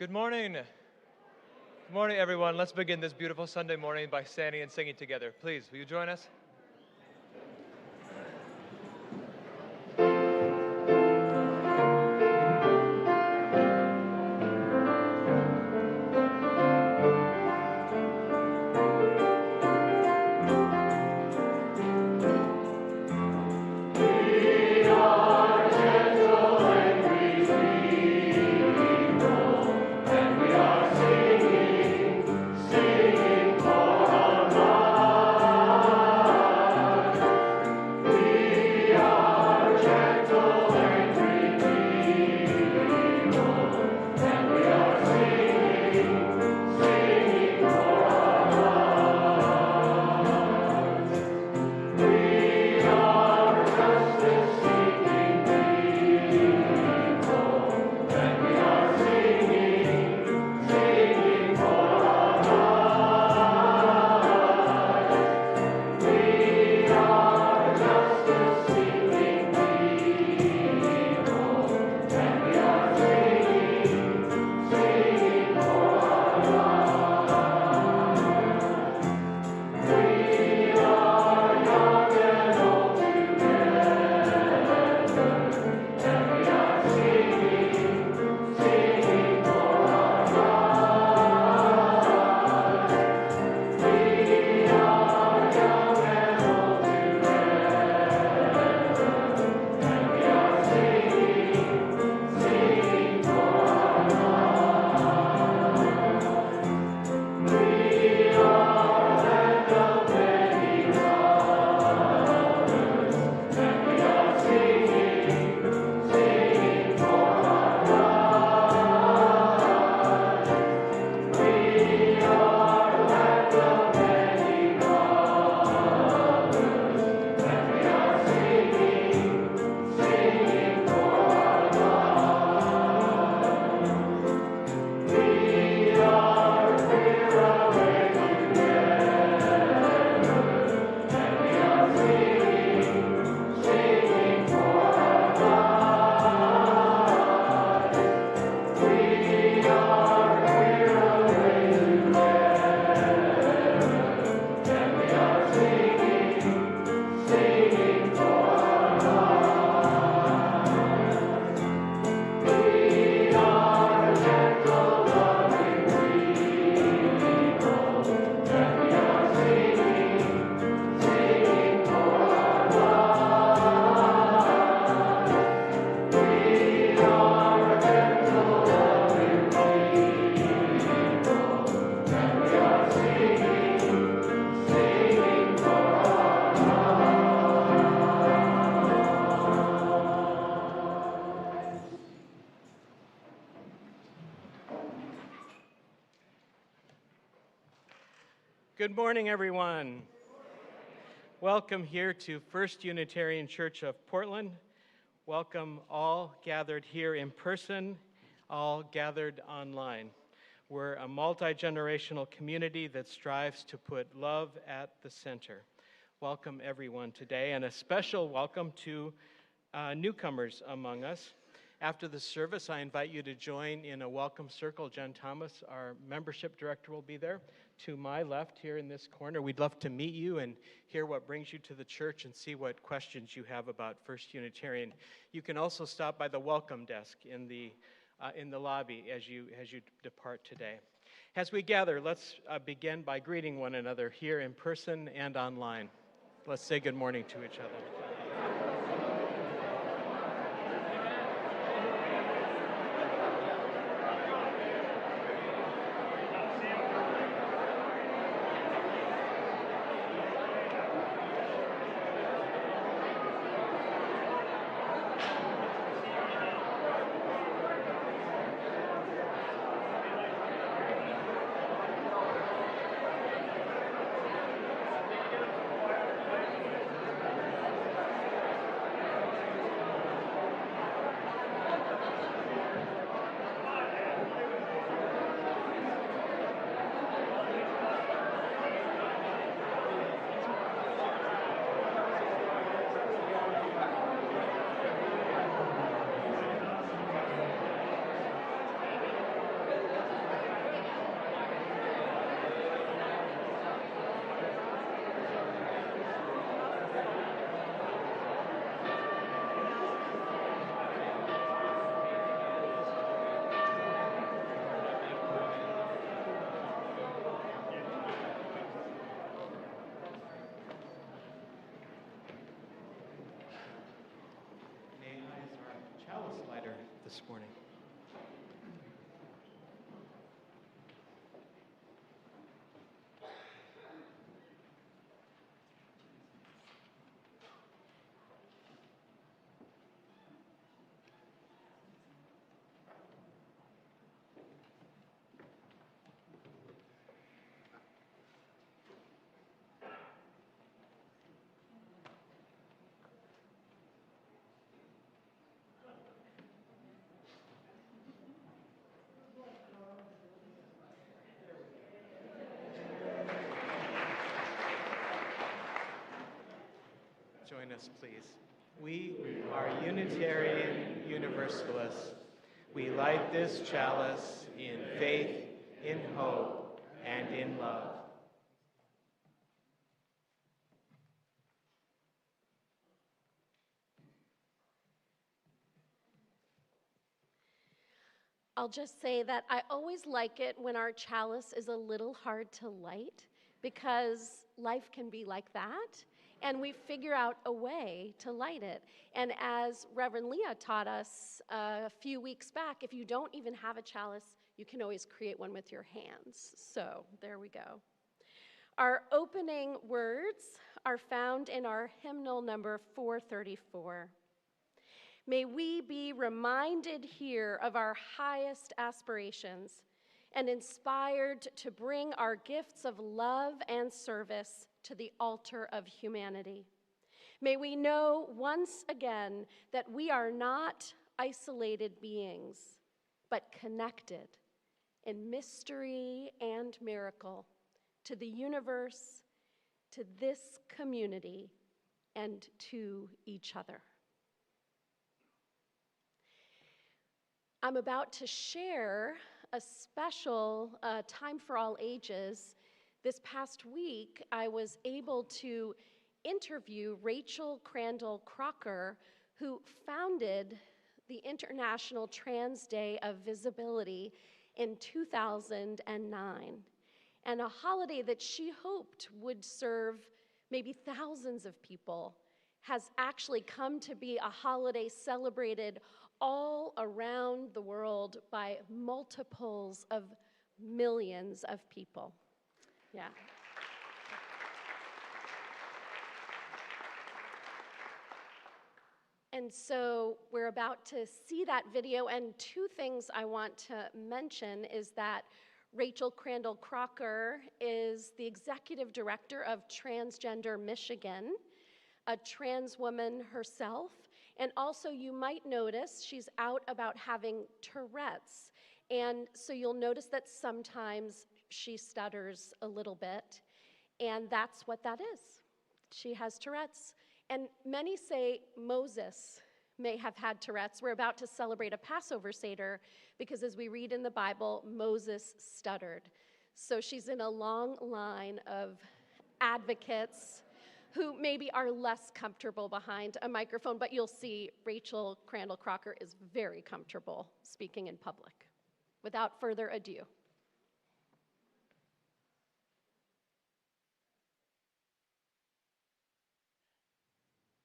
Good morning. Good morning, everyone. Let's begin this beautiful Sunday morning by standing and singing together. Please, will you join us? Good morning, everyone. Welcome here to First Unitarian Church of Portland. Welcome all gathered here in person, all gathered online. We're a multi-generational community that strives to put love at the center. Welcome everyone today, and a special welcome to newcomers among us. After the service, I invite you to join in a welcome circle. Jen Thomas, our membership director, will be there to my left here in this corner. We'd love to meet you and hear what brings you to the church and see what questions you have about First Unitarian. You can also stop by the welcome desk in the lobby as you depart today. As we gather, let's begin by greeting one another here in person and online. Let's say good morning to each other. this morning. Join us, please. We are Unitarian Universalists. We light this chalice in faith, in hope, and in love. I'll just say that I always like it when our chalice is a little hard to light, because life can be like that, and we figure out a way to light it. And as Reverend Leah taught us a few weeks back, if you don't even have a chalice, you can always create one with your hands. So there we go. Our opening words are found in our hymnal number 434. May we be reminded here of our highest aspirations and inspired to bring our gifts of love and service to the altar of humanity. May we know once again that we are not isolated beings, but connected in mystery and miracle to the universe, to this community, and to each other. I'm about to share a special Time for All Ages. This past week, I was able to interview Rachel Crandall-Crocker, who founded the International Trans Day of Visibility in 2009, and a holiday that she hoped would serve maybe thousands of people has actually come to be a holiday celebrated all around the world by multiples of millions of people. Yeah. And so we're about to see that video, and two things I want to mention is that Rachel Crandall-Crocker is the executive director of Transgender Michigan, a trans woman herself. And also, you might notice she's out about having Tourette's. And so you'll notice that sometimes she stutters a little bit. And that's what that is. She has Tourette's. And many say Moses may have had Tourette's. We're about to celebrate a Passover Seder because, as we read in the Bible, Moses stuttered. So she's in a long line of advocates who maybe are less comfortable behind a microphone, but you'll see Rachel Crandall-Crocker is very comfortable speaking in public. Without further ado.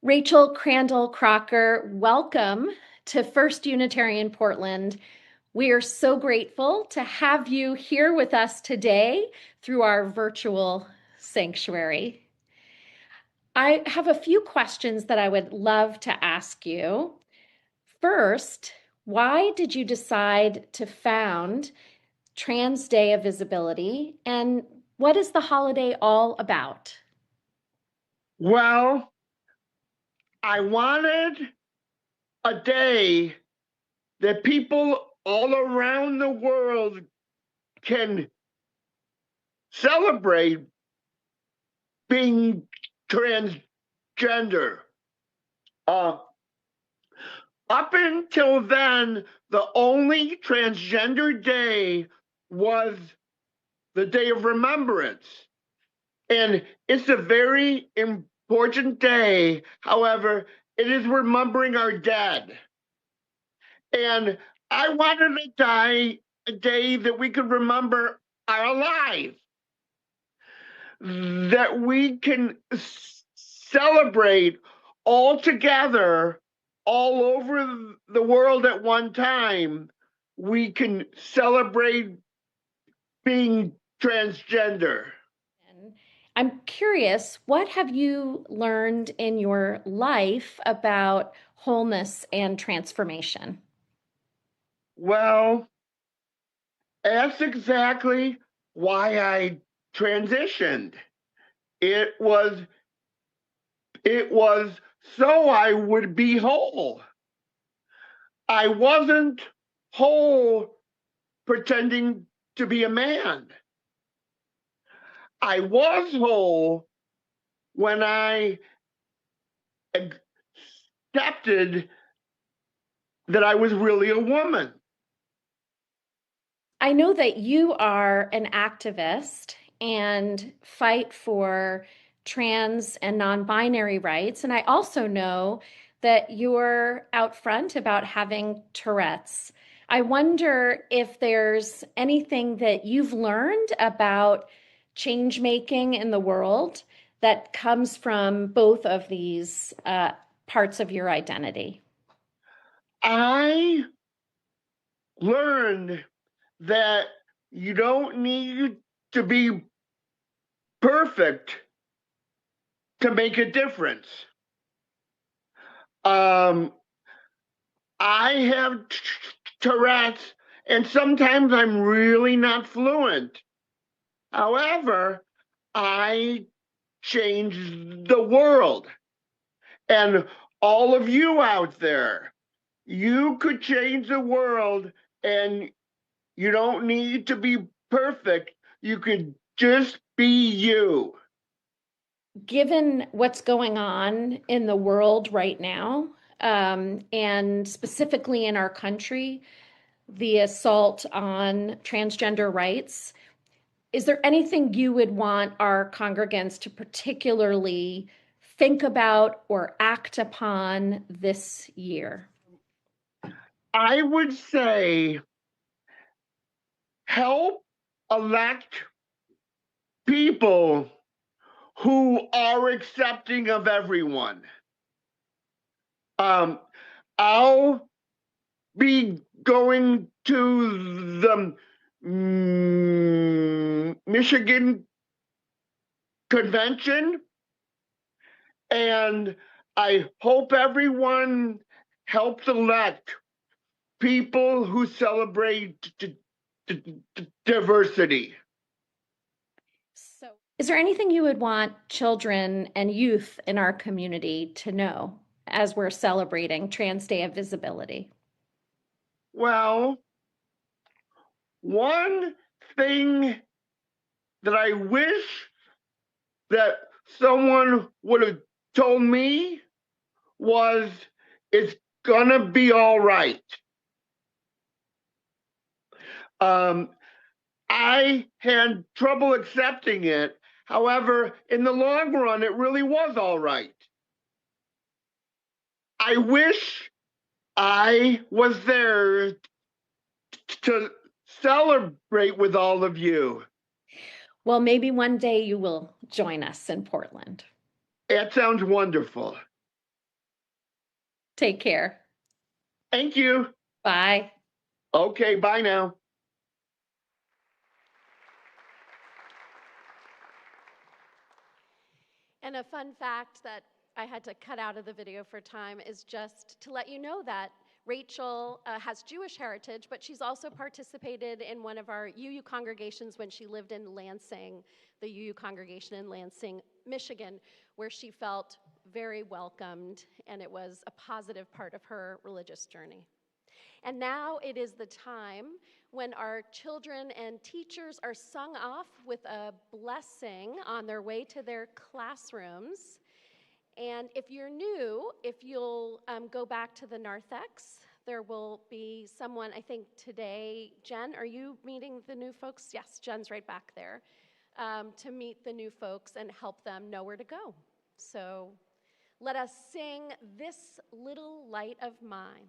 Rachel Crandall-Crocker, welcome to First Unitarian Portland. We are so grateful to have you here with us today through our virtual sanctuary. I have a few questions that I would love to ask you. First, why did you decide to found Trans Day of Visibility, and what is the holiday all about? Well, I wanted a day that people all around the world can celebrate being transgender. Up until then, the only transgender day was the Day of Remembrance. And it's a very important day. However, it is remembering our dead. And I wanted a day that we could remember our alive, that we can celebrate all together all over the world at one time, we can celebrate being transgender. I'm curious, what have you learned in your life about wholeness and transformation? Well, that's exactly why I transitioned. It was so I would be whole. I wasn't whole pretending to be a man. I was whole when I accepted that I was really a woman. I know that you are an activist and fight for trans and non-binary rights. And I also know that you're out front about having Tourette's. I wonder if there's anything that you've learned about change making in the world that comes from both of these parts of your identity. I learned that you don't need to be perfect to make a difference. I have Tourette's, and sometimes I'm really not fluent. However, I changed the world. And all of you out there, you could change the world, and you don't need to be perfect. You could just be you. Given what's going on in the world right now, and specifically in our country, the assault on transgender rights, is there anything you would want our congregants to particularly think about or act upon this year? I would say help elect people who are accepting of everyone. I'll be going to the Michigan convention, and I hope everyone helps elect people who celebrate diversity. So, is there anything you would want children and youth in our community to know as we're celebrating Trans Day of Visibility? Well, one thing that I wish that someone would have told me was, it's gonna be all right. I had trouble accepting it. However, in the long run, it really was all right. I wish I was there to celebrate with all of you. Well, maybe one day you will join us in Portland. That sounds wonderful. Take care. Thank you. Bye. Okay, bye now. And a fun fact that I had to cut out of the video for time is just to let you know that Rachel has Jewish heritage, but she's also participated in one of our UU congregations when she lived in Lansing, the UU congregation in Lansing, Michigan, where she felt very welcomed, and it was a positive part of her religious journey. And now it is the time when our children and teachers are sung off with a blessing on their way to their classrooms. And if you're new, if you'll go back to the narthex, there will be someone, I think today, Jen, are you meeting the new folks? Yes, Jen's right back there, to meet the new folks and help them know where to go. So let us sing This Little Light of Mine.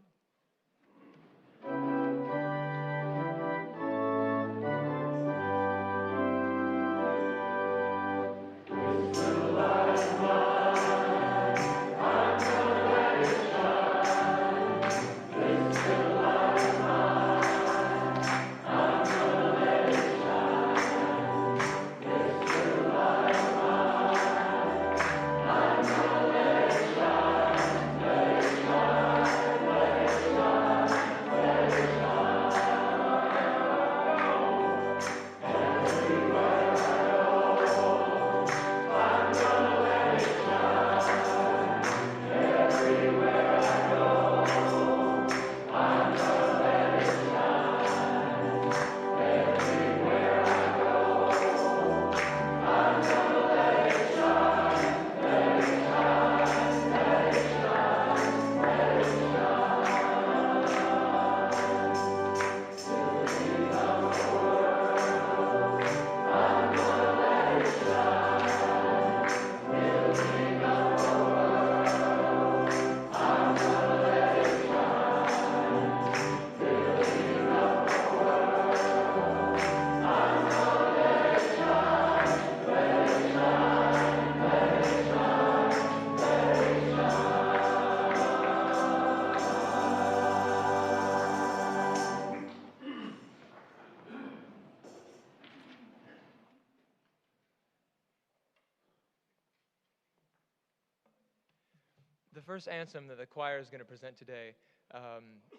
The first anthem that the choir is going to present today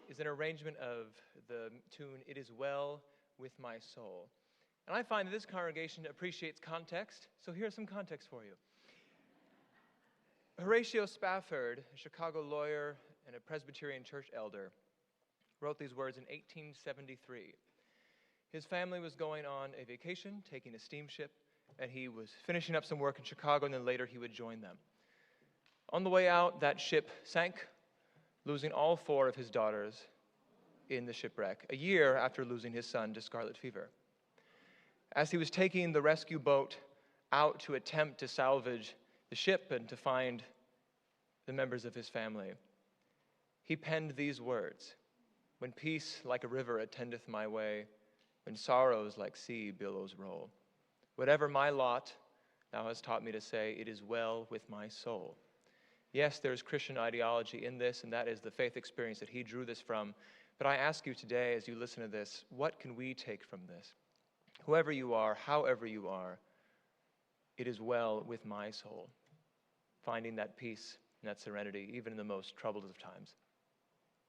is an arrangement of the tune, It Is Well With My Soul. And I find that this congregation appreciates context, so here's some context for you. Horatio Spafford, a Chicago lawyer and a Presbyterian church elder, wrote these words in 1873. His family was going on a vacation, taking a steamship, and he was finishing up some work in Chicago, and then later he would join them. On the way out, that ship sank, losing all 4 of his daughters in the shipwreck, a year after losing his son to scarlet fever. As he was taking the rescue boat out to attempt to salvage the ship and to find the members of his family, he penned these words, "When peace like a river attendeth my way, when sorrows like sea billows roll, whatever my lot, thou hast taught me to say, it is well with my soul." Yes, there's Christian ideology in this, and that is the faith experience that he drew this from. But I ask you today, as you listen to this, what can we take from this? Whoever you are, however you are, it is well with my soul. Finding that peace and that serenity, even in the most troubled of times.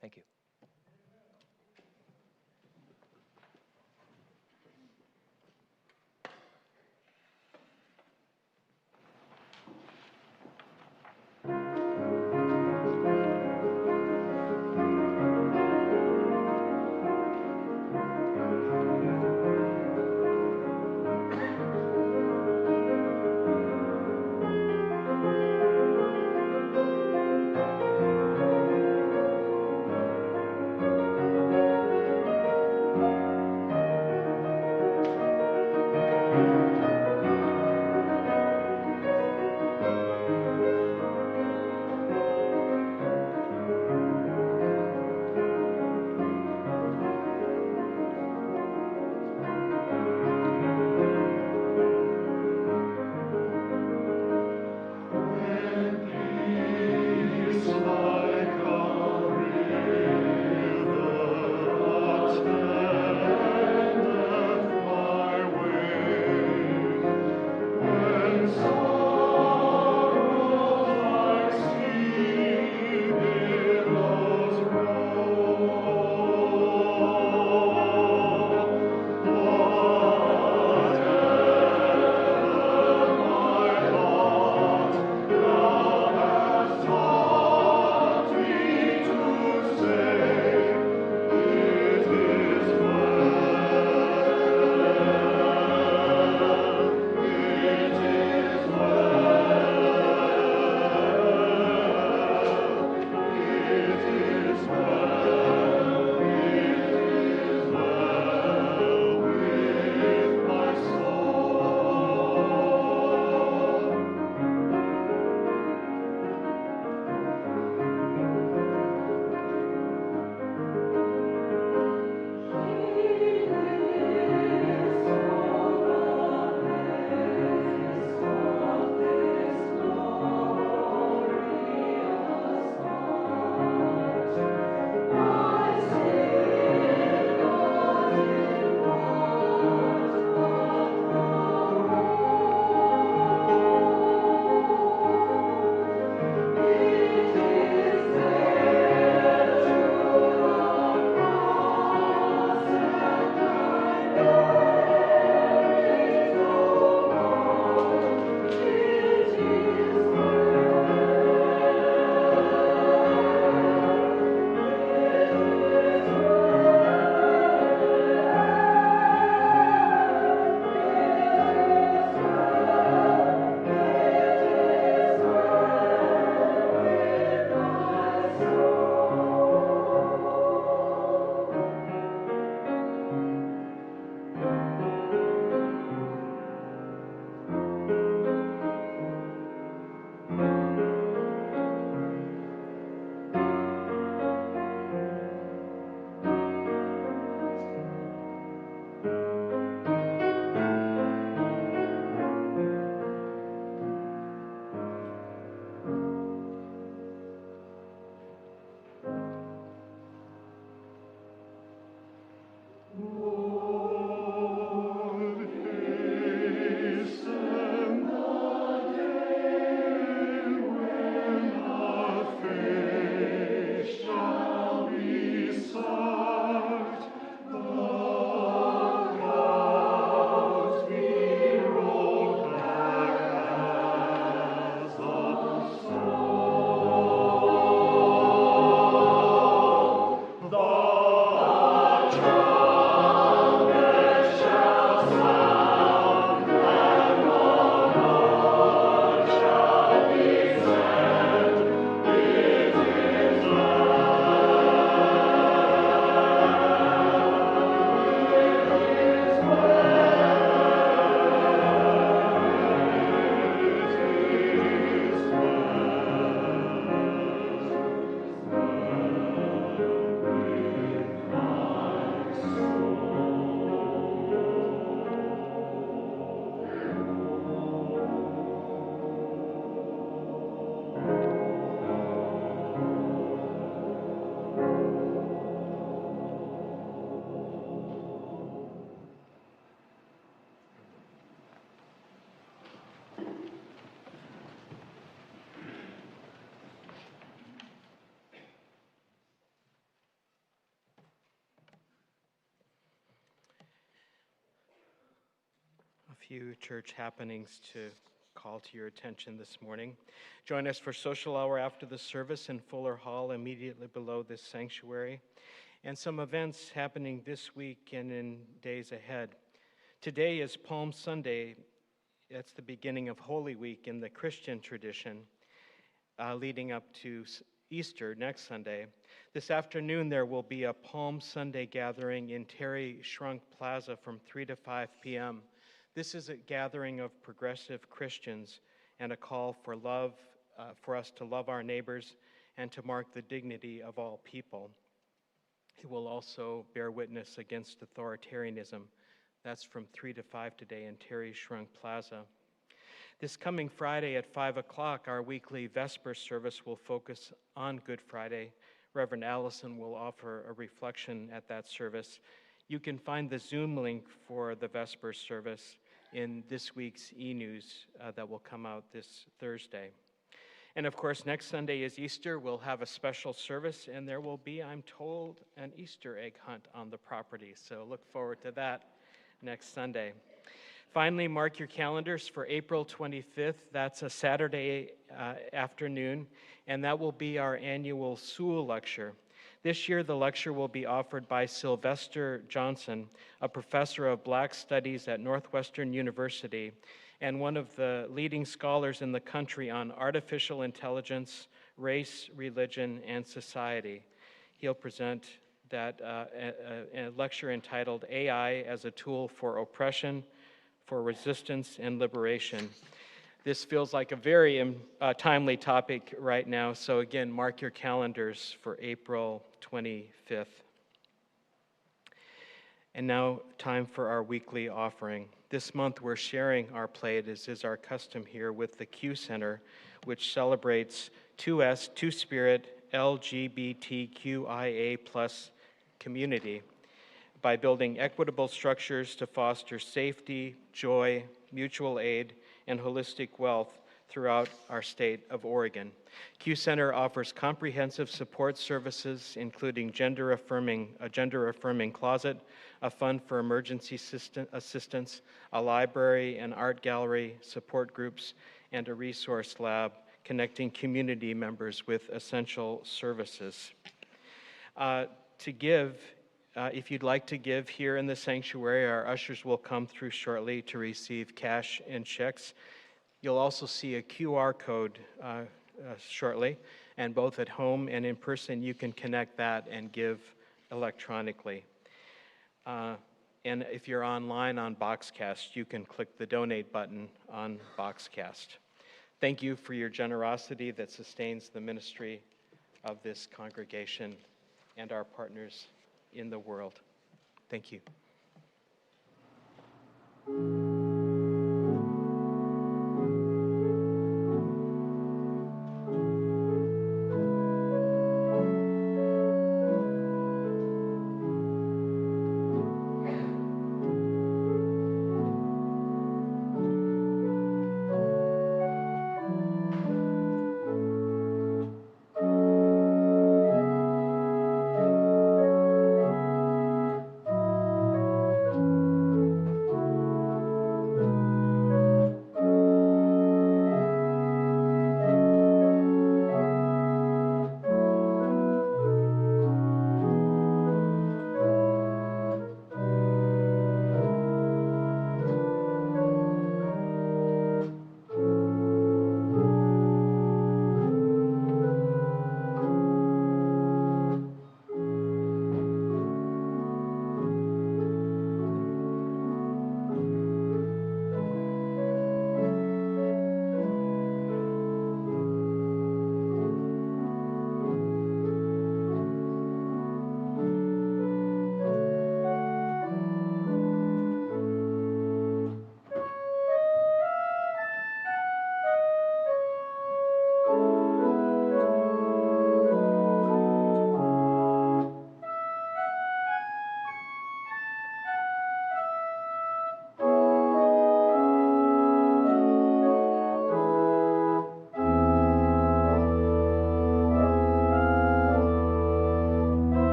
Thank you. few church happenings to call to your attention this morning. Join us for social hour after the service in Fuller Hall, immediately below this sanctuary, and some events happening this week and in days ahead. Today is Palm Sunday. That's the beginning of Holy Week in the Christian tradition, leading up to Easter next Sunday. This afternoon there will be a Palm Sunday gathering in Terry Shrunk Plaza from 3 to 5 p.m. This is a gathering of progressive Christians and a call for love, for us to love our neighbors and to mark the dignity of all people. It will also bear witness against authoritarianism. That's from 3 to 5 today in Terry Shrunk Plaza. This coming Friday at 5 o'clock, our weekly Vesper service will focus on Good Friday. Reverend Alison will offer a reflection at that service. You can find the Zoom link for the Vesper service in this week's e-news that will come out this Thursday. And of course, next Sunday is Easter. We'll have a special service, and there will be, I'm told, an Easter egg hunt on the property. So look forward to that next Sunday. Finally, mark your calendars for April 25th. That's a Saturday afternoon, and that will be our annual Sewell Lecture. This year, the lecture will be offered by Sylvester Johnson, a professor of Black Studies at Northwestern University and one of the leading scholars in the country on artificial intelligence, race, religion, and society. He'll present that a lecture entitled AI as a Tool for Oppression, for Resistance and Liberation. This feels like a very timely topic right now, so again, mark your calendars for April 25th. And now, time for our weekly offering. This month, we're sharing our plate, as is our custom here, with the Q Center, which celebrates 2S, Two-Spirit, LGBTQIA+ community by building equitable structures to foster safety, joy, mutual aid, and holistic wealth throughout our state of Oregon. Q Center offers comprehensive support services, including a gender-affirming closet, a fund for emergency assistance, a library and art gallery, support groups, and a resource lab connecting community members with essential services. To give, if you'd like to give here in the sanctuary, our ushers will come through shortly to receive cash and checks. You'll also see a QR code shortly, and both at home and in person, you can connect that and give electronically. And if you're online on Boxcast, you can click the donate button on Boxcast. Thank you for your generosity that sustains the ministry of this congregation and our partners in the world. Thank you.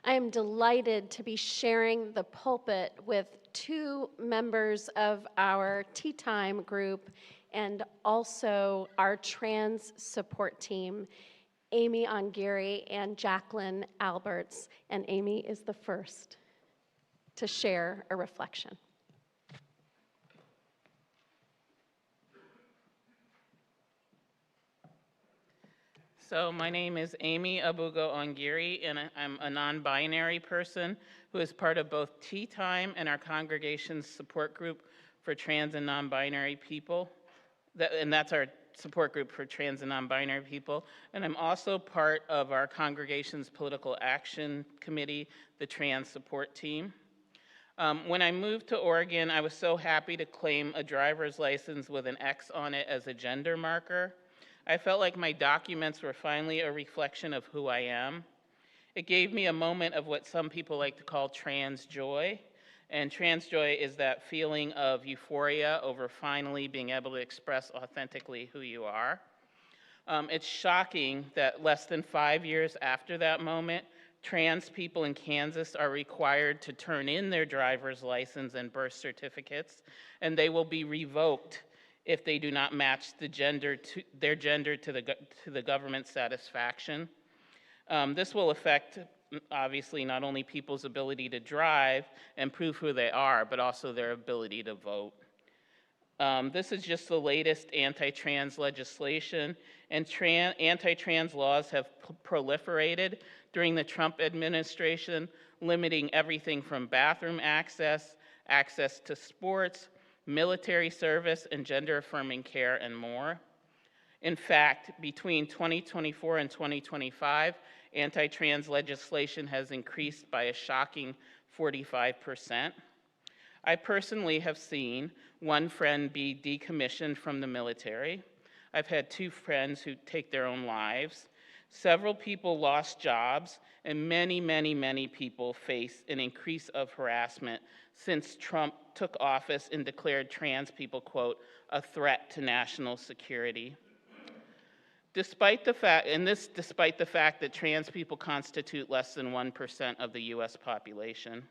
I am delighted to be sharing the pulpit with two members of our Tea Time group and also our trans support team, Amy Ongeri and Jacqueline Alberts. And Amy is the first to share a reflection. So my name is Amy Abugo Ongeri, and I'm a non-binary person who is part of both Tea Time and our congregation's support group for trans and non-binary people. And that's our support group for trans and non-binary people. And I'm also part of our congregation's political action committee, the trans support team. When I moved to Oregon, I was so happy to claim a driver's license with an X on it as a gender marker. I felt like my documents were finally a reflection of who I am. It gave me a moment of what some people like to call trans joy. And trans joy is that feeling of euphoria over finally being able to express authentically who you are. It's shocking that less than 5 years after that moment, trans people in Kansas are required to turn in their driver's license and birth certificates, and they will be revoked if they do not match their gender to the government's satisfaction. This will affect, obviously, not only people's ability to drive and prove who they are, but also their ability to vote. This is just the latest anti-trans legislation, and anti-trans laws have proliferated during the Trump administration, limiting everything from bathroom access, access to sports, military service, and gender-affirming care, and more. In fact, between 2024 and 2025, anti-trans legislation has increased by a shocking 45%. I personally have seen one friend be decommissioned from the military. I've had 2 friends who take their own lives. Several people lost jobs, and many people face an increase of harassment since Trump took office and declared trans people, quote, a threat to national security. Despite the fact that trans people constitute less than 1% of the US population.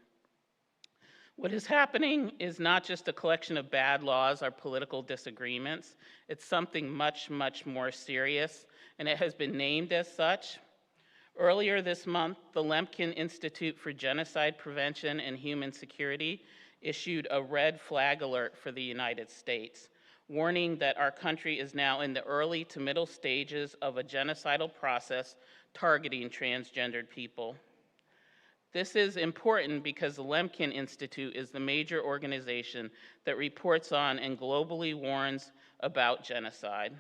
What is happening is not just a collection of bad laws or political disagreements. It's something much more serious, and it has been named as such. Earlier this month, the Lemkin Institute for Genocide Prevention and Human Security issued a red flag alert for the United States, warning that our country is now in the early to middle stages of a genocidal process targeting transgendered people. This is important because the Lemkin Institute is the major organization that reports on and globally warns about genocide.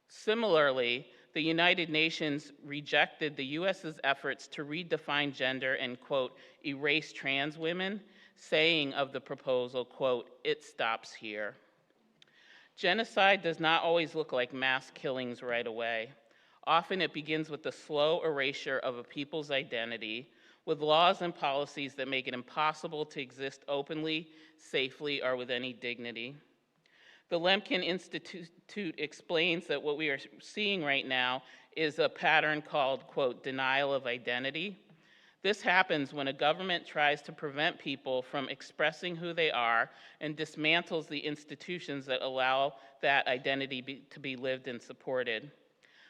Similarly, the United Nations rejected the US's efforts to redefine gender and, quote, erase trans women, saying of the proposal, quote, it stops here. Genocide does not always look like mass killings right away. Often it begins with the slow erasure of a people's identity, with laws and policies that make it impossible to exist openly, safely, or with any dignity. The Lemkin Institute explains that what we are seeing right now is a pattern called, quote, denial of identity. This happens when a government tries to prevent people from expressing who they are and dismantles the institutions that allow that identity to be lived and supported.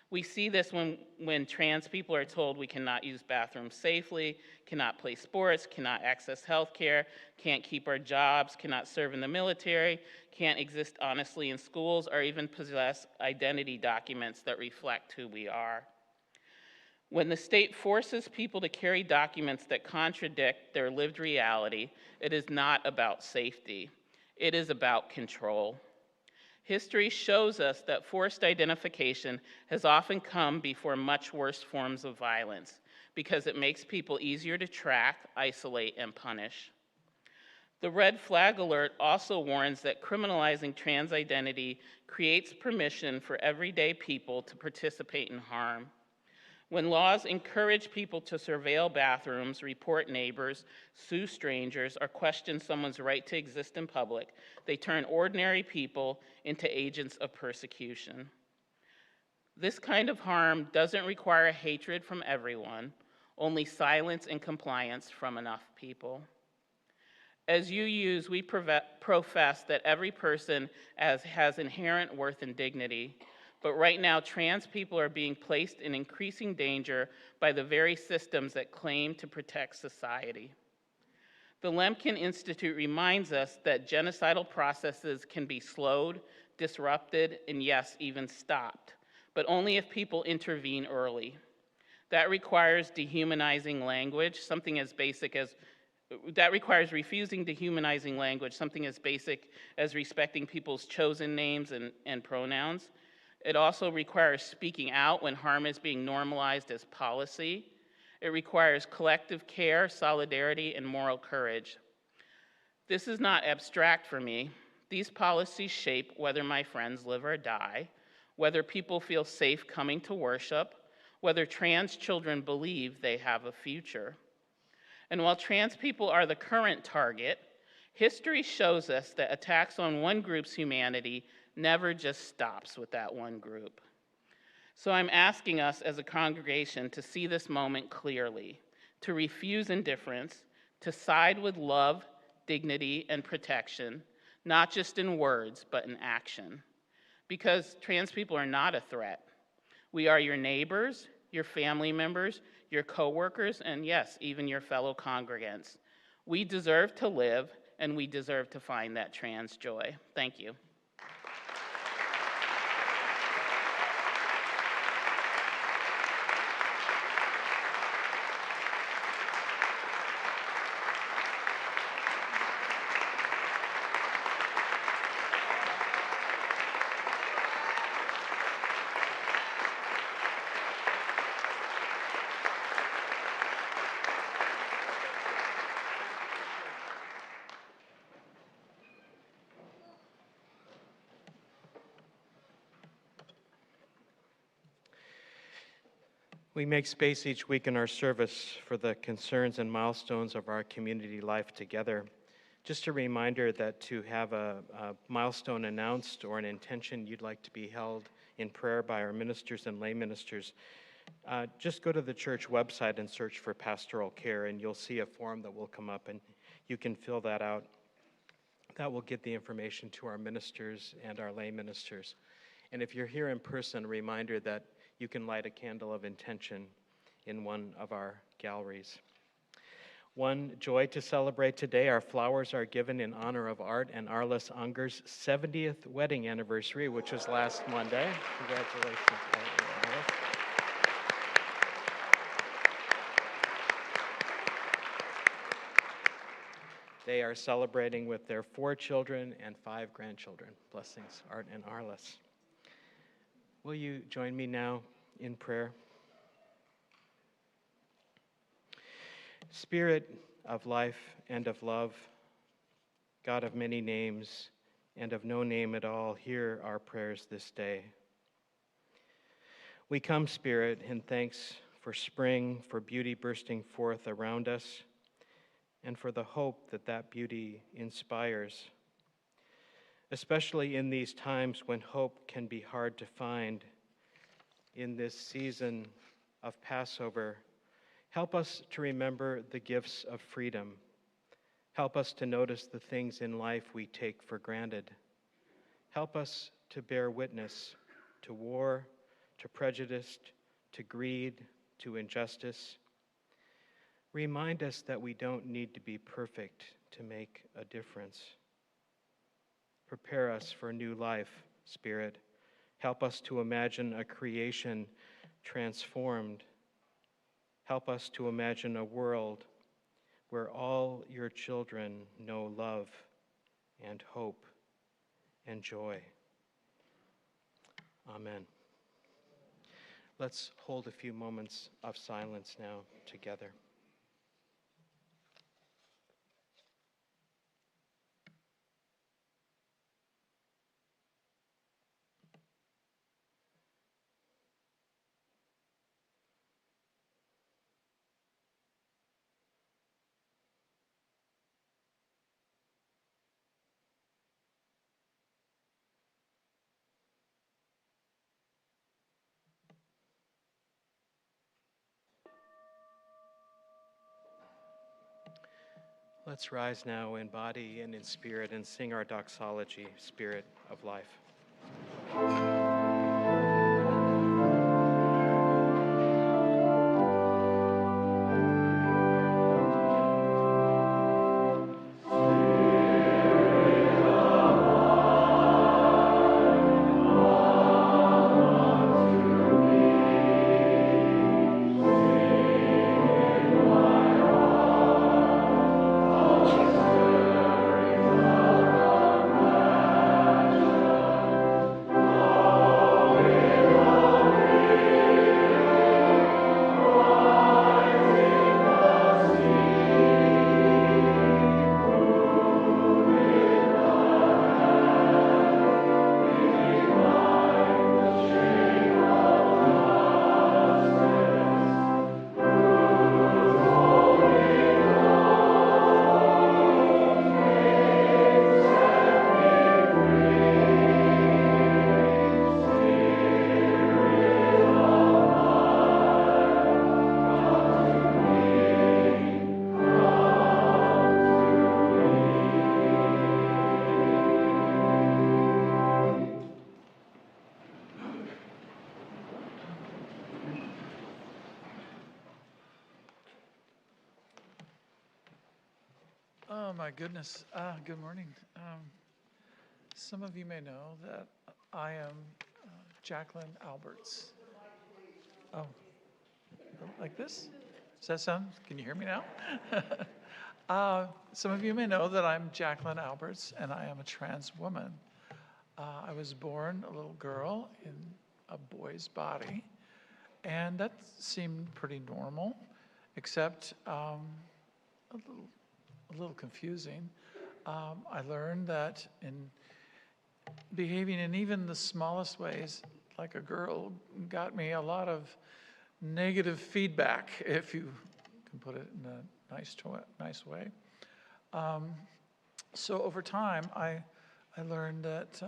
We see this when trans people are told we cannot use bathrooms safely, cannot play sports, cannot access health care, can't keep our jobs, cannot serve in the military, can't exist honestly in schools, or even possess identity documents that reflect who we are. When the state forces people to carry documents that contradict their lived reality, it is not about safety. It is about control. History shows us that forced identification has often come before much worse forms of violence because it makes people easier to track, isolate, and punish. The red flag alert also warns that criminalizing trans identity creates permission for everyday people to participate in harm. When laws encourage people to surveil bathrooms, report neighbors, sue strangers, or question someone's right to exist in public, they turn ordinary people into agents of persecution. This kind of harm doesn't require hatred from everyone. only silence and compliance from enough people. As UUs, we profess that every person has inherent worth and dignity, but right now trans people are being placed in increasing danger by the very systems that claim to protect society. The Lemkin Institute reminds us that genocidal processes can be slowed, disrupted, and yes, even stopped, but only if people intervene early. That requires dehumanizing language, that requires refusing dehumanizing language, something as basic as respecting people's chosen names and pronouns. It also requires speaking out when harm is being normalized as policy. It requires collective care, solidarity, and moral courage. This is not abstract for me. These policies shape whether my friends live or die, whether people feel safe coming to worship, whether trans children believe they have a future. And while trans people are the current target, history shows us that attacks on one group's humanity never just stops with that one group. So I'm asking us as a congregation to see this moment clearly, to refuse indifference, to side with love, dignity, and protection, not just in words, but in action. Because trans people are not a threat. We are your neighbors, your family members, your coworkers, and yes, even your fellow congregants. We deserve to live, and we deserve to find that trans joy. Thank you. We make space each week in our service for the concerns and milestones of our community life together. Just a reminder that to have a milestone announced or an intention you'd like to be held in prayer by our ministers and lay ministers, just go to the church website and search for pastoral care, and you'll see a form that will come up, and you can fill that out. That will get the information to our ministers and our lay ministers. And if you're here in person, a reminder that you can light a candle of intention in one of our galleries. One joy to celebrate today, our flowers are given in honor of Art and Arliss Unger's 70th wedding anniversary, which was last Monday. Congratulations, Art and Arliss. They are celebrating with their 4 children and 5 grandchildren. Blessings, Art and Arliss. Will you join me now in prayer? Spirit of life and of love, God of many names and of no name at all, hear our prayers this day. We come, Spirit, in thanks for spring, for beauty bursting forth around us, and for the hope that that beauty inspires. Especially in these times when hope can be hard to find, in this season of Passover, help us to remember the gifts of freedom. Help us to notice the things in life we take for granted. Help us to bear witness to war, to prejudice, to greed, to injustice. Remind us that we don't need to be perfect to make a difference. Prepare us for new life, Spirit. Help us to imagine a creation transformed. Help us to imagine a world where all your children know love and hope and joy. Amen. Let's hold a few moments of silence now together. Let's rise now in body and in spirit and sing our doxology, Spirit of Life. Oh my goodness. Good morning. Some of you may know that I am Jacqueline Alberts. Oh, like this? Does that sound? Can you hear me now? Some of you may know that I'm Jacqueline Alberts and I am a trans woman. I was born a little girl in a boy's body, and that seemed pretty normal, except a little confusing. I learned that in behaving in even the smallest ways like a girl got me a lot of negative feedback, if you can put it in a nice way. So over time, I learned that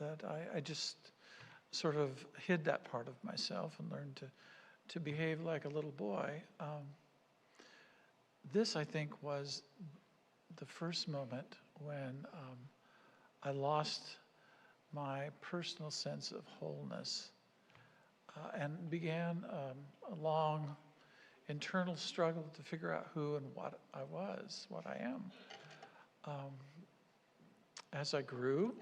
I just sort of hid that part of myself and learned to behave like a little boy. This, I think, was the first moment when I lost my personal sense of wholeness and began a long internal struggle to figure out who and what I was, what I am. As I grew,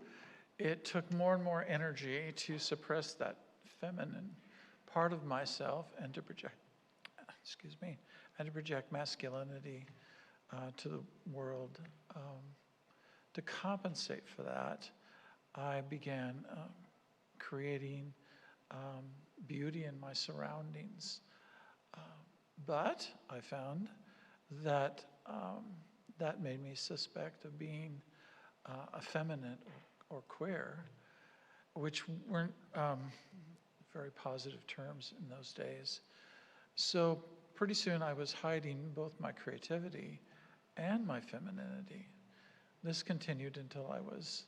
it took more and more energy to suppress that feminine part of myself and to project, and to project masculinity to the world. To compensate for that, I began creating beauty in my surroundings. But I found that that made me suspect of being effeminate or queer, which weren't very positive terms in those days. So pretty soon I was hiding both my creativity and my femininity. This continued until I was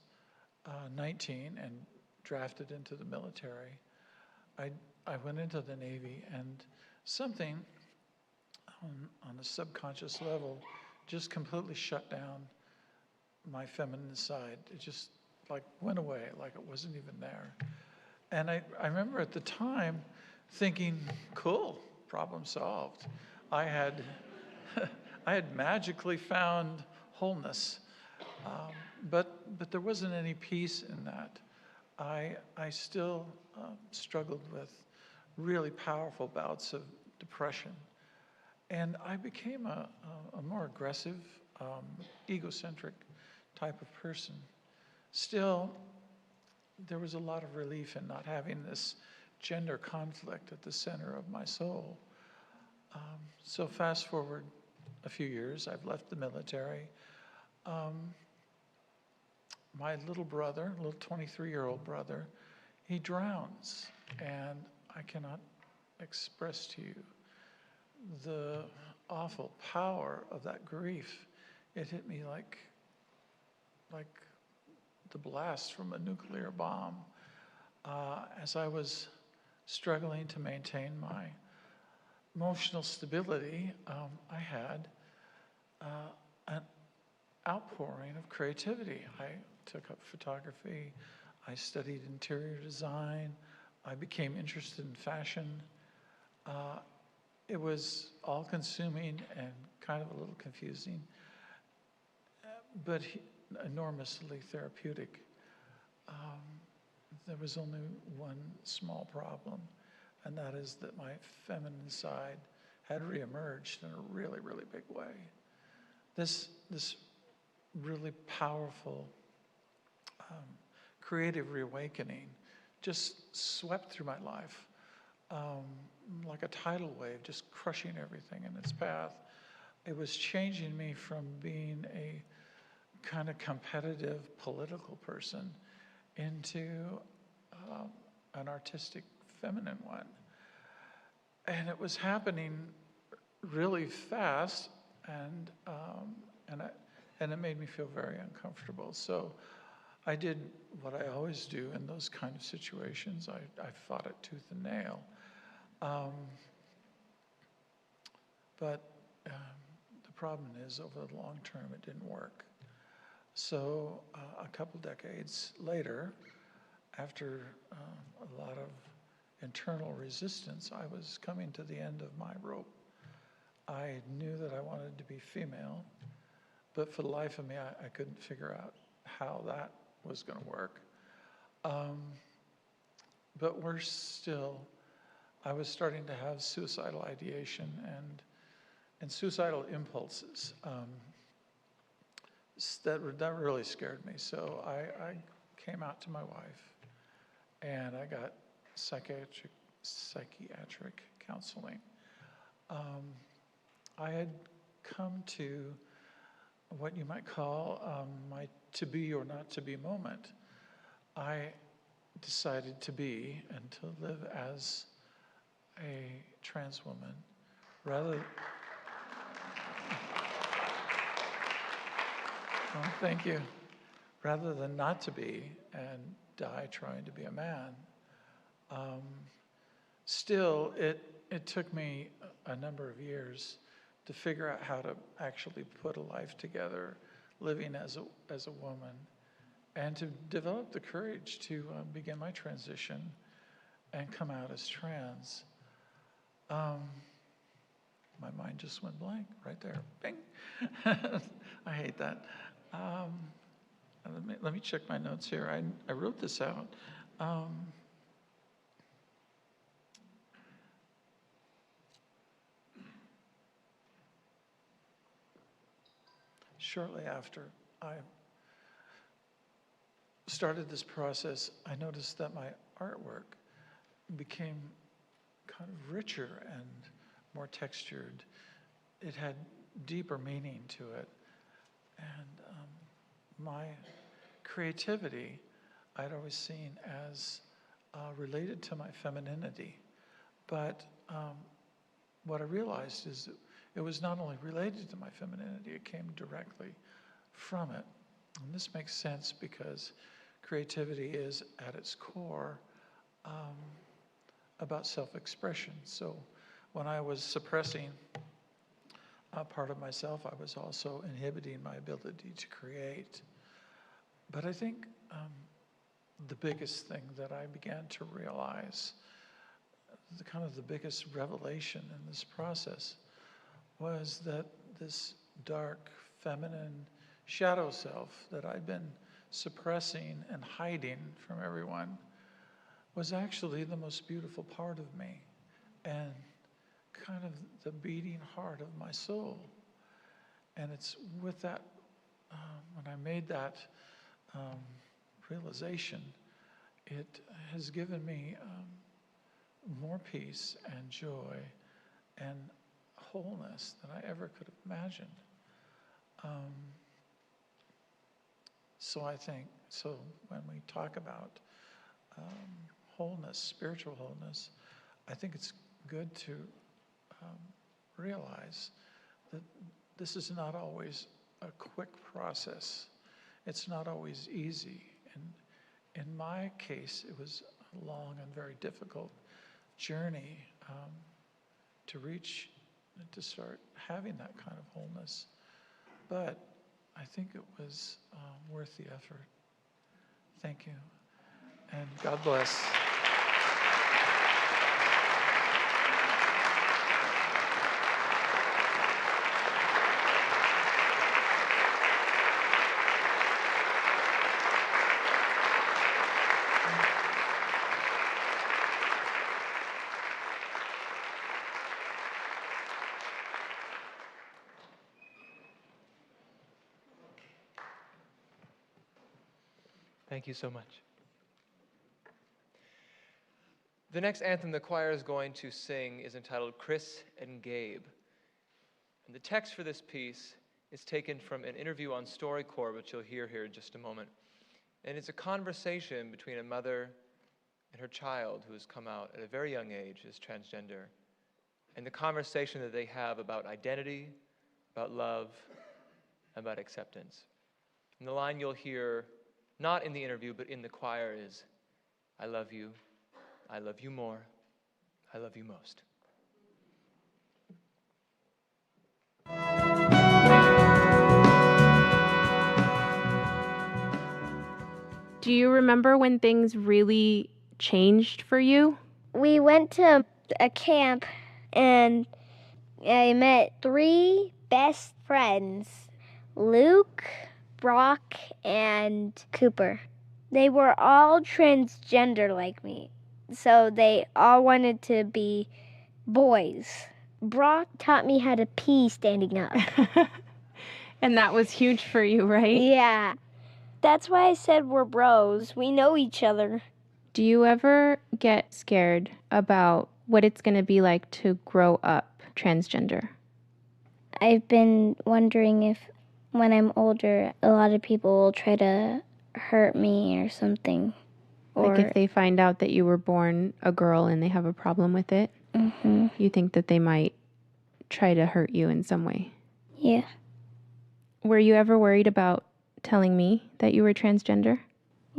19 and drafted into the military. I went into the Navy, and something on a subconscious level just completely shut down my feminine side. It just like went away, like it wasn't even there. And I remember at the time thinking, cool, problem solved. I had magically found wholeness, but there wasn't any peace in that. I still struggled with really powerful bouts of depression, and I became a more aggressive, egocentric type of person. Still, there was a lot of relief in not having this gender conflict at the center of my soul. So fast forward a few years, I've left the military. My little brother, little 23-year-old brother, he drowns, and I cannot express to you the awful power of that grief. It hit me like the blast from a nuclear bomb. As I was struggling to maintain my emotional stability, I had outpouring of creativity. I took up photography. I studied interior design. I became interested in fashion. It was all-consuming and kind of a little confusing, but enormously therapeutic. There was only one small problem, and that is that my feminine side had reemerged in a really, really big way. This really powerful creative reawakening just swept through my life like a tidal wave, just crushing everything in its path. It was changing me from being a kind of competitive political person into an artistic feminine one. And it was happening really fast, and it made me feel very uncomfortable. So I did what I always do in those kind of situations. I fought it tooth and nail. But the problem is, over the long term, it didn't work. So a couple decades later, after a lot of internal resistance, I was coming to the end of my rope. I knew that I wanted to be female, but for the life of me, I couldn't figure out how that was going to work. But I was starting to have suicidal ideation and suicidal impulses. That really scared me. So I came out to my wife, and I got psychiatric counseling. I had come to what you might call my to be or not to be moment. I decided to be and to live as a trans woman thank you. Rather than not to be and die trying to be a man. Still, it took me a number of years to figure out how to actually put a life together, living as a woman, and to develop the courage to begin my transition and come out as trans. My mind just went blank right there. Bing. I hate that. Let me check my notes here. I wrote this out. Shortly after I started this process, I noticed that my artwork became kind of richer and more textured. It had deeper meaning to it. And my creativity, I'd always seen as related to my femininity. But what I realized is that it was not only related to my femininity, it came directly from it. And this makes sense because creativity is, at its core, about self-expression. So when I was suppressing a part of myself, I was also inhibiting my ability to create. But I think the biggest thing that I began to realize, the biggest revelation in this process, was that this dark, feminine shadow self that I'd been suppressing and hiding from everyone was actually the most beautiful part of me and kind of the beating heart of my soul. And it's with that, when I made that realization, it has given me more peace and joy and wholeness than I ever could have imagined. So when we talk about wholeness, spiritual wholeness, I think it's good to realize that this is not always a quick process. It's not always easy. And in my case, it was a long and very difficult journey to start having that kind of wholeness. But I think it was worth the effort. Thank you. And God bless. Thank you so much. The next anthem the choir is going to sing is entitled Chris and Gabe. And the text for this piece is taken from an interview on StoryCorps, which you'll hear here in just a moment. And it's a conversation between a mother and her child who has come out at a very young age as transgender. And the conversation that they have about identity, about love, about acceptance. And the line you'll hear, not in the interview, but in the choir is, I love you more, I love you most. Do you remember when things really changed for you? We went to a camp and I met 3 best friends, Luke, Brock, and Cooper. They were all transgender like me, so they all wanted to be boys. Brock taught me how to pee standing up. And that was huge for you, right? Yeah. That's why I said we're bros. We know each other. Do you ever get scared about what it's going to be like to grow up transgender? I've been wondering if when I'm older, a lot of people will try to hurt me or something. Like if they find out that you were born a girl and they have a problem with it, you think that they might try to hurt you in some way? Yeah. Were you ever worried about telling me that you were transgender?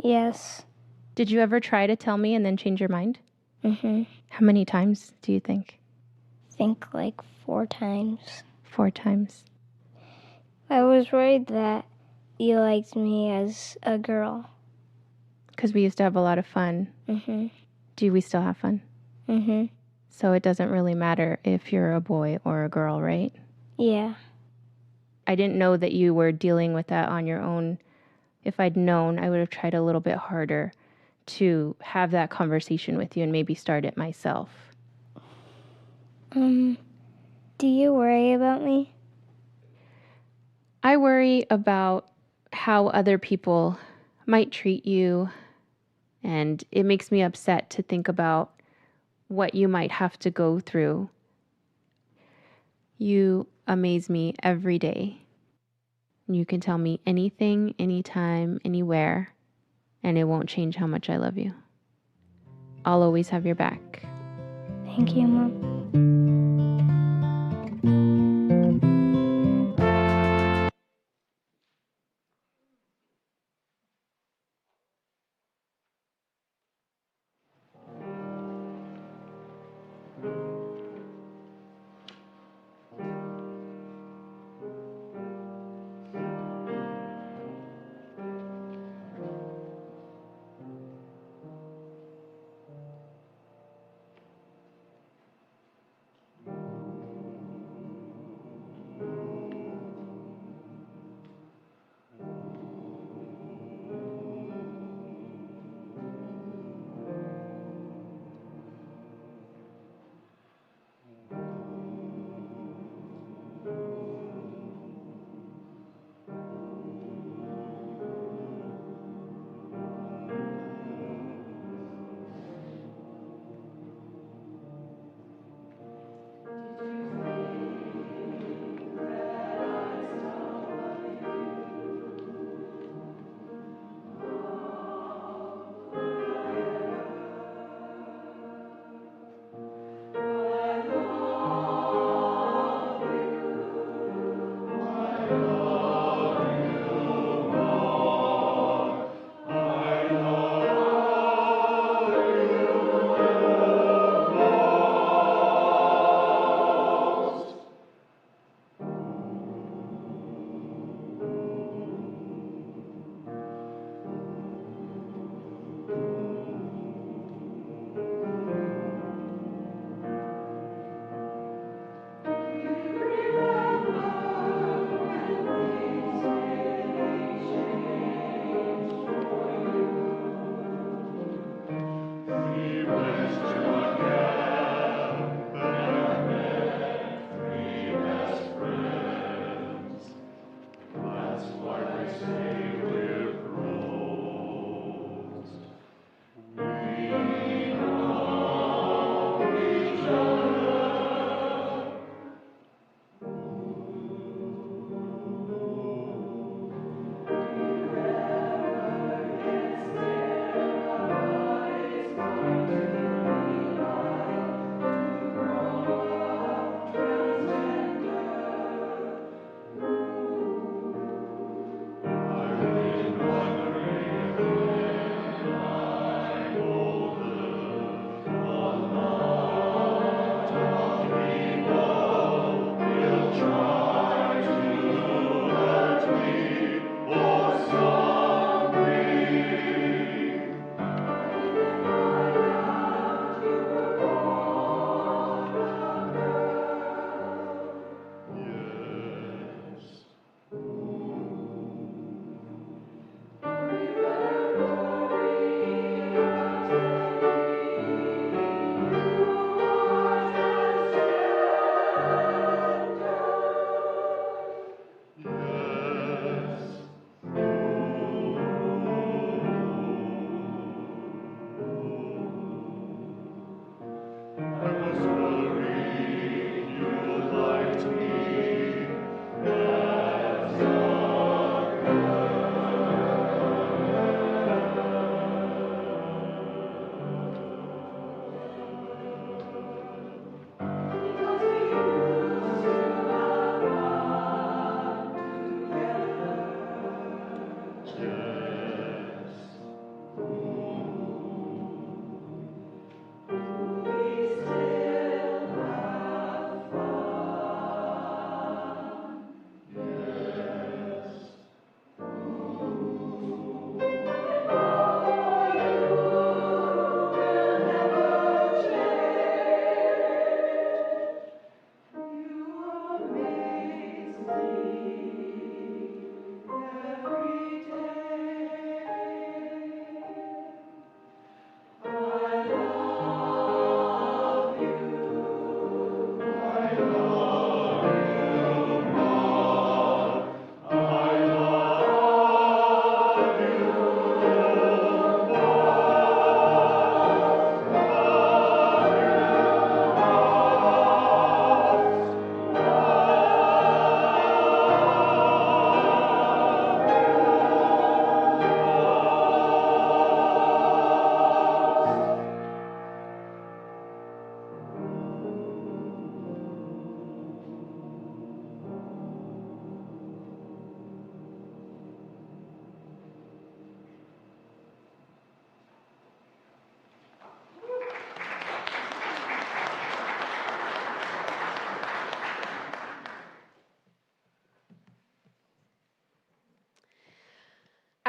Yes. Did you ever try to tell me and then change your mind? How many times do you think? I think like 4 times. 4 times. I was worried that you liked me as a girl. Because we used to have a lot of fun. Do we still have fun? So it doesn't really matter if you're a boy or a girl, right? Yeah. I didn't know that you were dealing with that on your own. If I'd known, I would have tried a little bit harder to have that conversation with you and maybe start it myself. Do you worry about me? I worry about how other people might treat you, and it makes me upset to think about what you might have to go through. You amaze me every day. You can tell me anything, anytime, anywhere, and it won't change how much I love you. I'll always have your back. Thank you, Mom.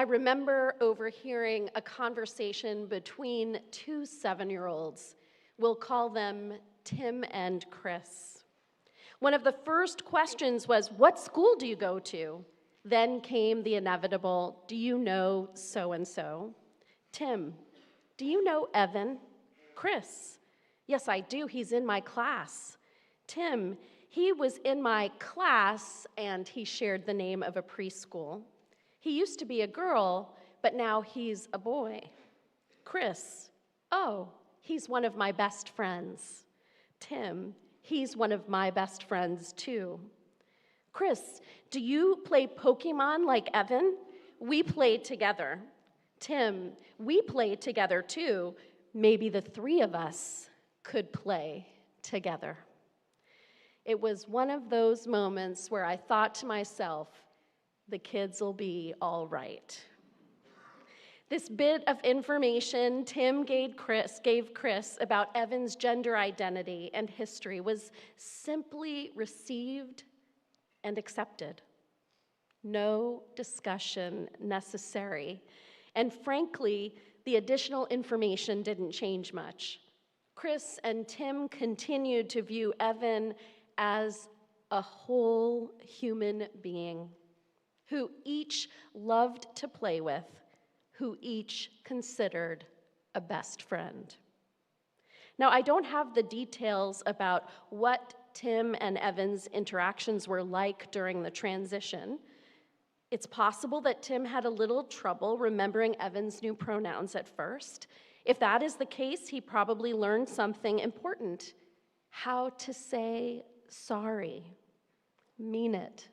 I remember overhearing a conversation between two 7-year-olds. We'll call them Tim and Chris. One of the first questions was, "What school do you go to?" Then came the inevitable, "Do you know so-and-so?" Tim, "Do you know Evan?" Chris, "Yes, I do. He's in my class." Tim, "He was in my class," and he shared the name of a preschool. "He used to be a girl, but now he's a boy." Chris, "Oh, he's one of my best friends." Tim, "He's one of my best friends too." Chris, "Do you play Pokemon like Evan?" "We play together." Tim, "We play together too. Maybe the 3 of us could play together." It was one of those moments where I thought to myself, the kids will be all right. This bit of information Tim gave Chris about Evan's gender identity and history was simply received and accepted. No discussion necessary. And frankly, the additional information didn't change much. Chris and Tim continued to view Evan as a whole human being who each loved to play with, who each considered a best friend. Now, I don't have the details about what Tim and Evan's interactions were like during the transition. It's possible that Tim had a little trouble remembering Evan's new pronouns at first. If that is the case, he probably learned something important: how to say sorry, mean it,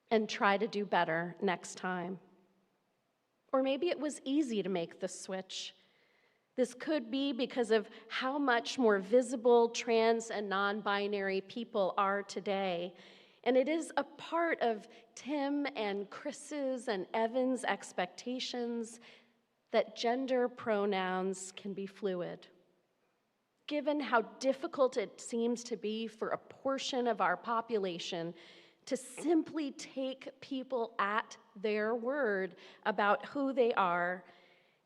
and try to do better next time. Or maybe it was easy to make the switch. This could be because of how much more visible trans and non-binary people are today. And it is a part of Tim and Chris's and Evan's expectations that gender pronouns can be fluid. Given how difficult it seems to be for a portion of our population to simply take people at their word about who they are,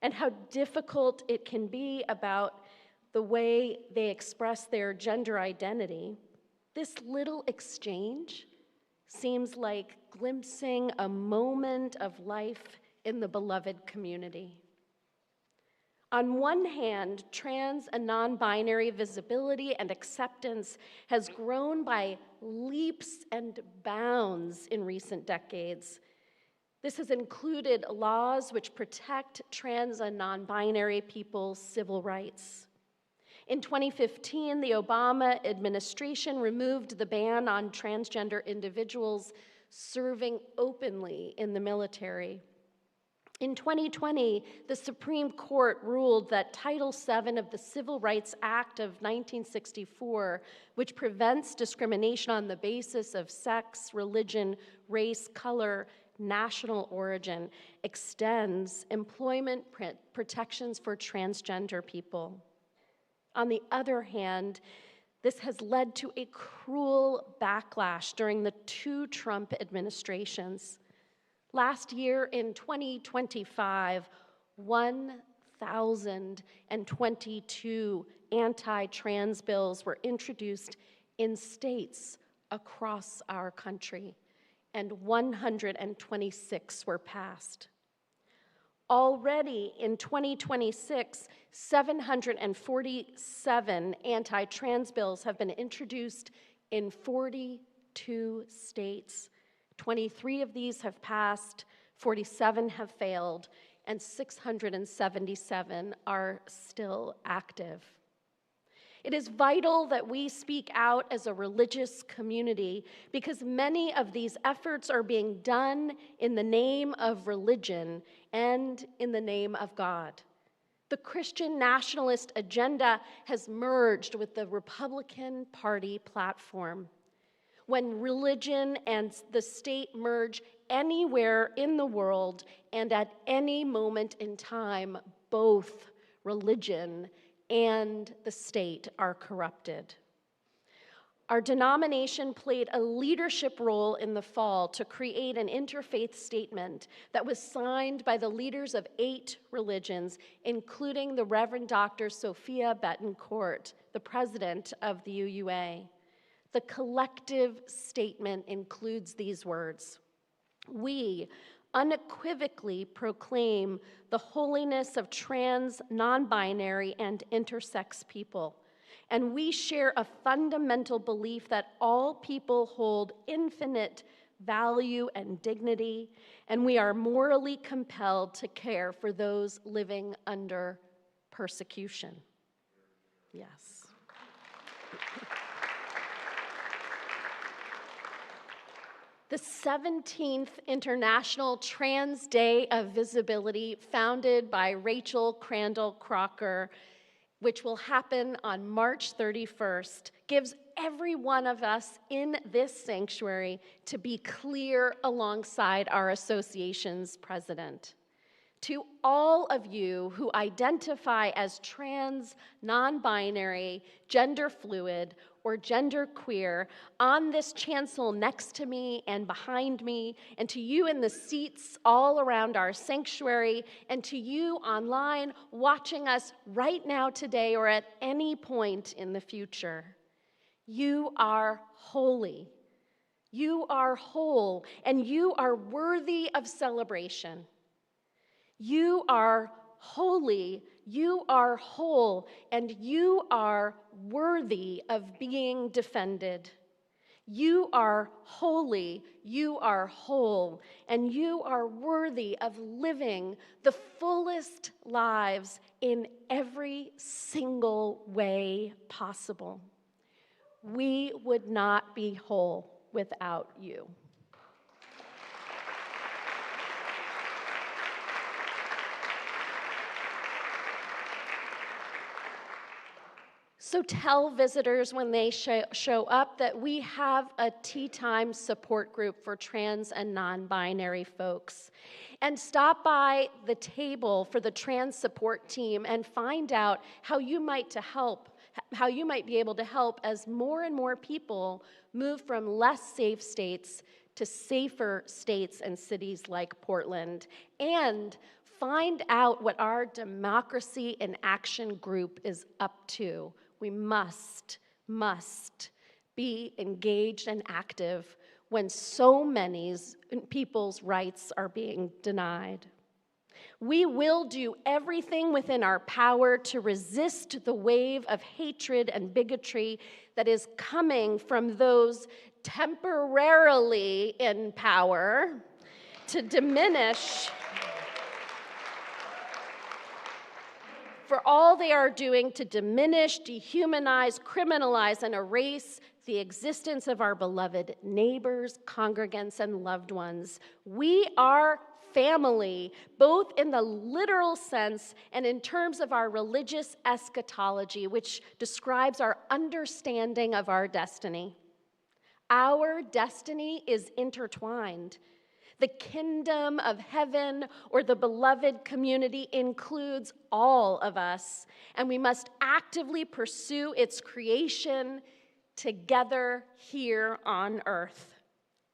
and how difficult it can be about the way they express their gender identity, this little exchange seems like glimpsing a moment of life in the beloved community. On one hand, trans and non-binary visibility and acceptance has grown by leaps and bounds in recent decades. This has included laws which protect trans and non-binary people's civil rights. In 2015, the Obama administration removed the ban on transgender individuals serving openly in the military. In 2020, the Supreme Court ruled that Title VII of the Civil Rights Act of 1964, which prevents discrimination on the basis of sex, religion, race, color, national origin, extends employment protections for transgender people. On the other hand, this has led to a cruel backlash during the 2 Trump administrations. Last year, in 2025, 1,022 anti-trans bills were introduced in states across our country, and 126 were passed. Already in 2026, 747 anti-trans bills have been introduced in 42 states. 23 of these have passed, 47 have failed, and 677 are still active. It is vital that we speak out as a religious community because many of these efforts are being done in the name of religion and in the name of God. The Christian nationalist agenda has merged with the Republican Party platform. When religion and the state merge anywhere in the world and at any moment in time, both religion and the state are corrupted. Our denomination played a leadership role in the fall to create an interfaith statement that was signed by the leaders of 8 religions, including the Reverend Dr. Sophia Betancourt, the president of the UUA. The collective statement includes these words: "We unequivocally proclaim the holiness of trans, non-binary, and intersex people. And we share a fundamental belief that all people hold infinite value and dignity, and we are morally compelled to care for those living under persecution." Yes. The 17th International Trans Day of Visibility, founded by Rachel Crandall-Crocker, which will happen on March 31st, gives every one of us in this sanctuary to be clear alongside our association's president. To all of you who identify as trans, non-binary, gender fluid, or genderqueer, on this chancel next to me and behind me, and to you in the seats all around our sanctuary, and to you online watching us right now today or at any point in the future, you are holy. You are whole, and you are worthy of celebration. You are holy, you are whole, and you are worthy of being defended. You are holy, you are whole, and you are worthy of living the fullest lives in every single way possible. We would not be whole without you. So tell visitors when they show up that we have a tea time support group for trans and non-binary folks. And stop by the table for the trans support team and find out how you might be able to help as more and more people move from less safe states to safer states and cities like Portland. And find out what our Democracy in Action group is up to. We must be engaged and active when so many people's rights are being denied. We will do everything within our power to resist the wave of hatred and bigotry that is coming from those temporarily in power to diminish for all they are doing to diminish, dehumanize, criminalize, and erase the existence of our beloved neighbors, congregants, and loved ones. We are family, both in the literal sense and in terms of our religious eschatology, which describes our understanding of our destiny. Our destiny is intertwined. The kingdom of heaven or the beloved community includes all of us, and we must actively pursue its creation together here on earth.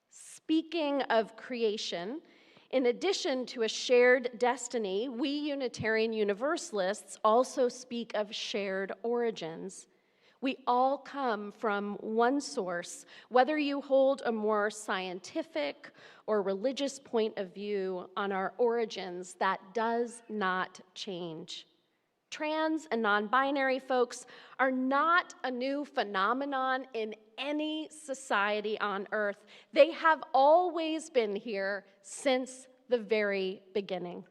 Speaking of creation, in addition to a shared destiny, we Unitarian Universalists also speak of shared origins. We all come from one source, whether you hold a more scientific or religious point of view on our origins, that does not change. Trans and non-binary folks are not a new phenomenon in any society on earth. They have always been here since the very beginning.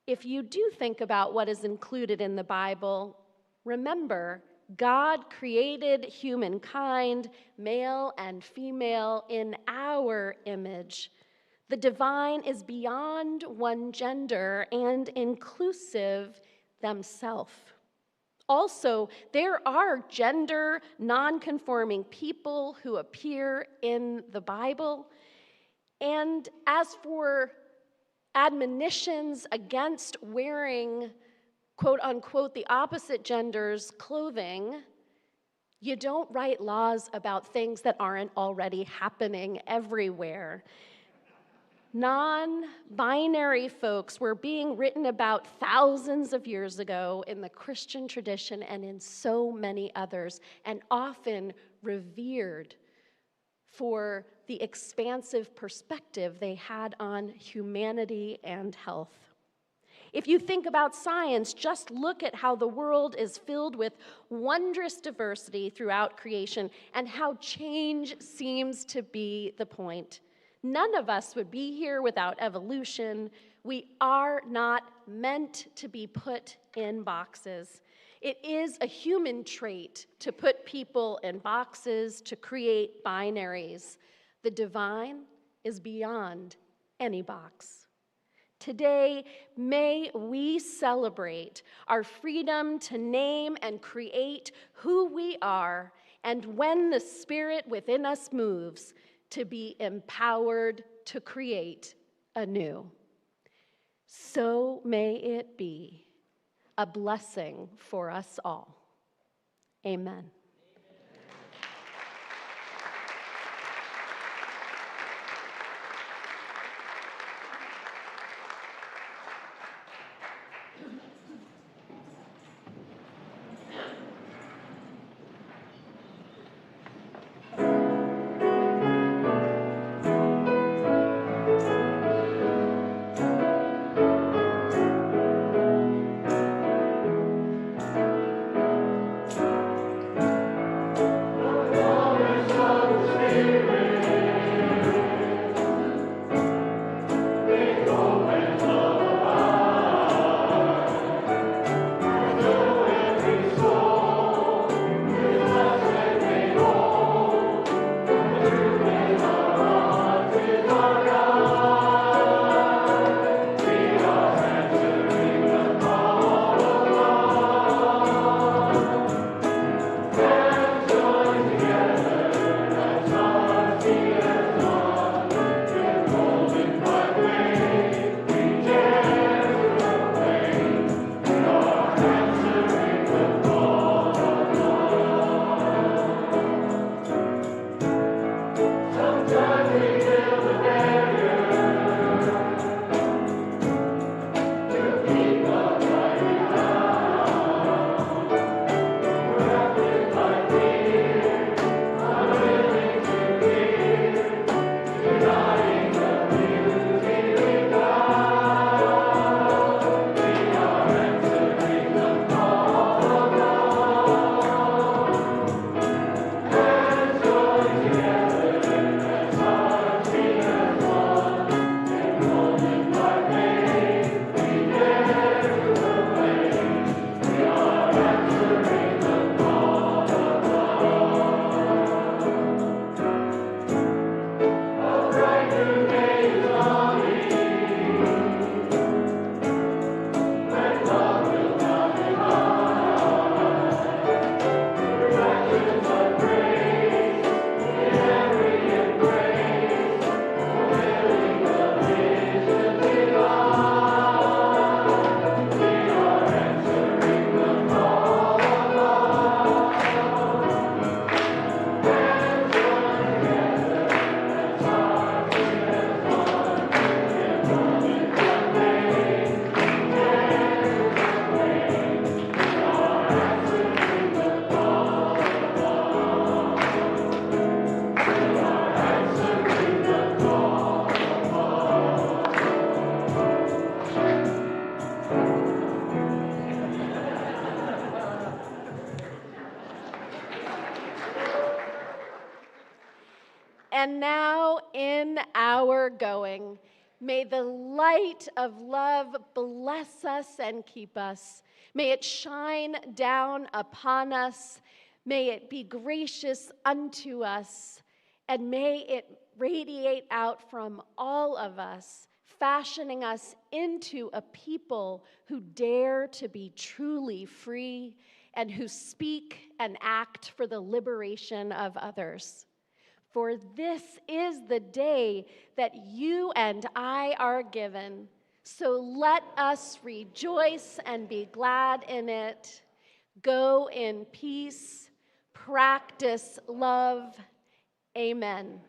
If you do think about what is included in the Bible, remember, God created humankind, male and female, in our image. The divine is beyond one gender and inclusive themselves. Also, there are gender non-conforming people who appear in the Bible. And as for admonitions against wearing quote unquote, the opposite gender's clothing, You don't write laws about things that aren't already happening everywhere. Non-binary folks were being written about thousands of years ago in the Christian tradition and in so many others, and often revered for the expansive perspective they had on humanity and health. If you think about science, just look at how the world is filled with wondrous diversity throughout creation and how change seems to be the point. None of us would be here without evolution. We are not meant to be put in boxes. It is a human trait to put people in boxes, to create binaries. The divine is beyond any box. Today, may we celebrate our freedom to name and create who we are, and when the Spirit within us moves, to be empowered to create anew. So may it be a blessing for us all. Amen. And now in our going, may the light of love bless us and keep us. May it shine down upon us. May it be gracious unto us. And may it radiate out from all of us, fashioning us into a people who dare to be truly free and who speak and act for the liberation of others. For this is the day that you and I are given. So let us rejoice and be glad in it. Go in peace. practice love. Amen.